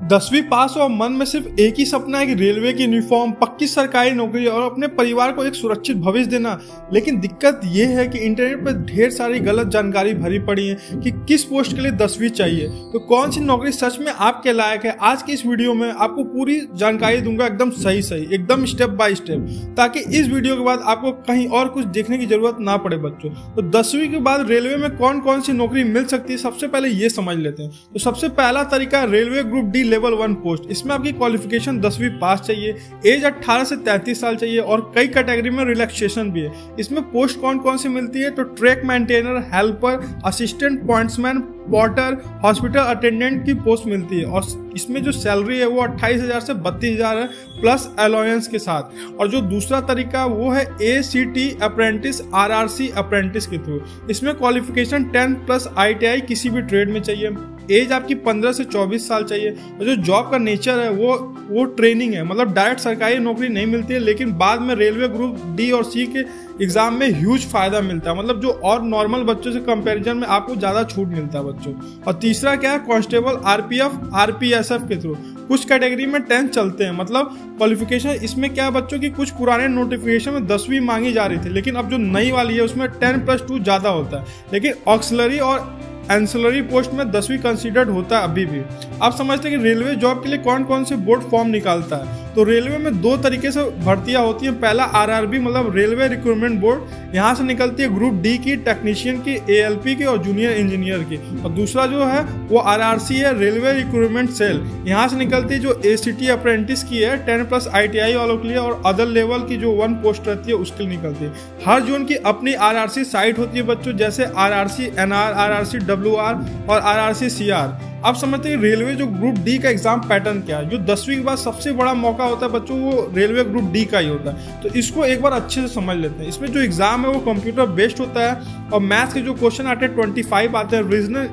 10वीं पास और मन में सिर्फ एक ही सपना है कि रेलवे की यूनिफॉर्म, पक्की सरकारी नौकरी और अपने परिवार को एक सुरक्षित भविष्य देना। लेकिन दिक्कत यह है कि इंटरनेट पर ढेर सारी गलत जानकारी भरी पड़ी है कि किस पोस्ट के लिए 10वीं चाहिए, तो कौन सी नौकरी सच में आपके लायक है। आज की इस वीडियो में आपको पूरी जानकारी दूंगा, एकदम सही एकदम स्टेप बाय स्टेप, ताकि इस वीडियो के बाद आपको कहीं और कुछ देखने की जरूरत ना पड़े बच्चों। तो 10वीं के बाद रेलवे में कौन कौन सी नौकरी मिल सकती है, सबसे पहले ये समझ लेते हैं। तो सबसे पहला तरीका railway group D level 1 post. इसमें आपकी क्वालिफिकेशन 10वीं पास चाहिए, एज 18 से 33 साल चाहिए और कई कैटेगरी में रिलैक्सेशन भी है। इसमें पोस्ट कौन कौन सी मिलती है, तो track maintainer, helper, assistant pointsman, porter, hospital attendant की पोस्ट मिलती है और इसमें जो सैलरी है वो 28,000 से 32,000 है प्लस अलाउंस के साथ। और जो दूसरा तरीका वो है ACT अप्रेंटिस, RRC अप्रेंटिस के थ्रू। इसमें क्वालिफिकेशन 10 प्लस ITI किसी भी ट्रेड में चाहिए, एज आपकी 15 से 24 साल चाहिए और जो जॉब का नेचर है वो ट्रेनिंग है, मतलब डायरेक्ट सरकारी नौकरी नहीं मिलती है, लेकिन बाद में रेलवे ग्रुप डी और सी के एग्जाम में ह्यूज फायदा मिलता है, मतलब जो और नॉर्मल बच्चों से कंपैरिजन में आपको ज्यादा छूट मिलता है बच्चों। और तीसरा क्या है, कांस्टेबल, RPF, RPSF के थ्रू। कुछ कैटेगरी में 10 चलते हैं, मतलब क्वालिफिकेशन इसमें क्या है बच्चों की, कुछ पुराने नोटिफिकेशन में 10वीं मांगी जा रही थी, लेकिन अब जो नई वाली है उसमें 10+2 ज्यादा होता है। लेकिन ऑक्सिलरी और एंसिलरी पोस्ट में 10वीं कंसीडर्ड होता है अभी भी। आप समझते हैं कि रेलवे जॉब के लिए कौन कौन से बोर्ड फॉर्म निकालता है। तो रेलवे में 2 तरीके से भर्तियां होती हैं। पहला RRB मतलब रेलवे रिक्रूटमेंट बोर्ड, यहाँ से निकलती है ग्रुप डी की, टेक्नीशियन की, ALP की और जूनियर इंजीनियर की। और दूसरा जो है वो RRC है, रेलवे रिक्रूटमेंट सेल, यहाँ से निकलती है जो ACT अप्रेंटिस की है 10 प्लस ITI वालों के लिए और अदर लेवल की जो 1 पोस्ट रहती है उसके लिए निकलती है। हर जोन की अपनी RRC साइट होती है बच्चों, जैसे RRC NR, RRC WR और RRC CR। आप समझते हैं रेलवे जो ग्रुप डी का एग्जाम पैटर्न क्या है। जो 10वीं के बाद सबसे बड़ा मौका होता है बच्चों वो रेलवे ग्रुप डी का ही होता है, तो इसको एक बार अच्छे से समझ लेते हैं। इसमें जो एग्जाम है वो कंप्यूटर बेस्ड होता है और मैथ्स के जो क्वेश्चन आते हैं 25 आते हैं,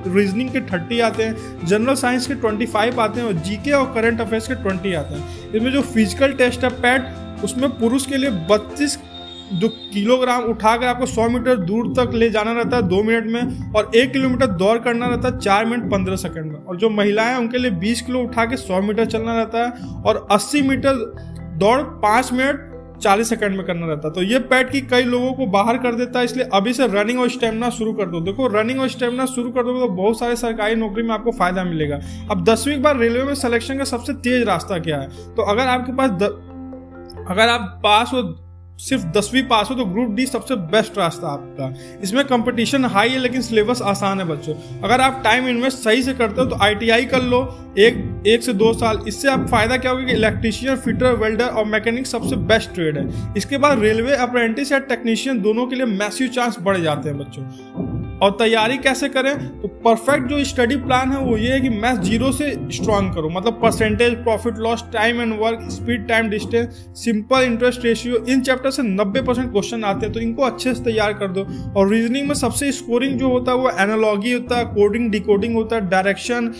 रीजनिंग के 30 आते हैं, जनरल साइंस के 25 आते हैं और जीके और करंट अफेयर्स के 20 आते हैं। इसमें जो फिजिकल टेस्ट है पैट, उसमें पुरुष के लिए 32 जो किलोग्राम उठाकर आपको 100 मीटर दूर तक ले जाना रहता है 2 मिनट में और 1 किलोमीटर दौड़ करना रहता है 4 मिनट 15 सेकंड में। और जो महिलाएं उनके लिए 20 किलो उठा के 100 मीटर चलना रहता है और 80 मीटर दौड़ 5 मिनट 40 सेकंड में करना रहता है। तो ये पैट की कई लोगों को बाहर कर देता है, इसलिए अभी से रनिंग और स्टेमिना शुरू कर दो। देखो रनिंग और स्टेमिना शुरू कर दोगे तो बहुत सारे सरकारी नौकरी में आपको फायदा मिलेगा। अब 10वीं के बाद रेलवे में सिलेक्शन का सबसे तेज रास्ता क्या है, तो अगर आपके पास अगर आप पास हो, सिर्फ 10वीं पास हो, तो ग्रुप डी सबसे बेस्ट रास्ता आपका। इसमें कंपटीशन हाई है लेकिन सिलेबस आसान है बच्चों। अगर आप टाइम इन्वेस्ट सही से करते हो तो ITI कर लो 1 से 2 साल। इससे आप फायदा क्या होगा कि इलेक्ट्रीशियन, फिटर, वेल्डर और मैकेनिक सबसे बेस्ट ट्रेड है। इसके बाद रेलवे अप्रेंटिस या टेक्नीशियन दोनों के लिए मैसिव चांस बढ़ जाते हैं बच्चों। और तैयारी कैसे करें, तो परफेक्ट जो स्टडी प्लान है वो ये है कि मैथ 0 से स्ट्रॉन्ग करो, मतलब percentage, profit loss, time and work, speed, time, distance, simple interest ratio, in chapter से 90% क्वेश्चन आते हैं, तो इनको अच्छे से तैयार कर दो। और रीजनिंग में सबसे स्कोरिंग जो होता है वो एनालॉजी होता है, कोडिंग, डिकोडिंग होता है, direction,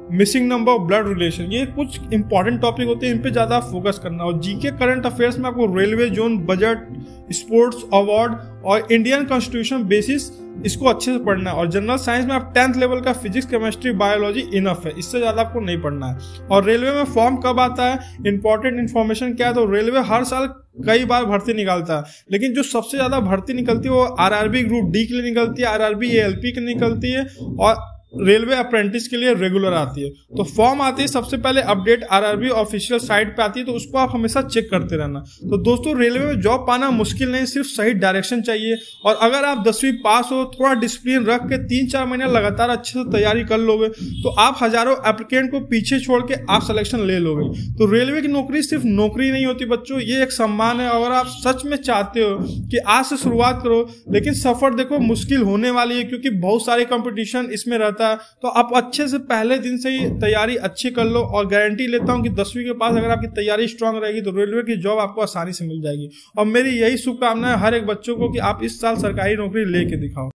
missing number, blood relation, ये कुछ इंपॉर्टेंट टॉपिक होते हैं, इन पे ज्यादा फोकस करना। और जीके करंट अफेयर्स में आपको railway zone, budget, sports award और इंडियन कॉन्स्टिट्यूशन बेसिस, इसको अच्छे से पढ़ना है। और जनरल साइंस में आप 10th लेवल का फिजिक्स, केमिस्ट्री, बायोलॉजी इनफ है, इससे ज्यादा आपको नहीं पढ़ना है। और रेलवे में फॉर्म कब आता है, इंपॉर्टेंट इन्फॉर्मेशन क्या है, तो रेलवे हर साल कई बार भर्ती निकालता है, लेकिन जो सबसे ज्यादा भर्ती निकलती है वो RRB ग्रुप डी के लिए निकलती है, RRB ALP के लिए निकलती है और रेलवे अप्रेंटिस के लिए रेगुलर आती है। तो फॉर्म आती है सबसे पहले अपडेट RRB ऑफिशियल साइट पे आती है, तो उसको आप हमेशा चेक करते रहना। तो दोस्तों रेलवे में जॉब पाना मुश्किल नहीं, सिर्फ सही डायरेक्शन चाहिए। और अगर आप 10वीं पास हो, थोड़ा डिसिप्लिन रख के 3-4 महीने लगातार अच्छे से तैयारी कर लोगे तो आप हजारों एप्लीकेंट को पीछे छोड़ के आप सिलेक्शन ले लोगे। तो रेलवे की नौकरी सिर्फ नौकरी नहीं होती बच्चों, ये एक सम्मान है। अगर आप सच में चाहते हो कि आज से शुरुआत करो, लेकिन सफर देखो मुश्किल होने वाली है क्योंकि बहुत सारे कंपटीशन इसमें रहता है, तो आप अच्छे से पहले दिन से ही तैयारी अच्छी कर लो। और गारंटी लेता हूं कि 10वीं के पास अगर आपकी तैयारी स्ट्रांग रहेगी तो रेलवे की जॉब आपको आसानी से मिल जाएगी। और मेरी यही शुभकामना है हर एक बच्चों को कि आप इस साल सरकारी नौकरी लेके दिखाओ।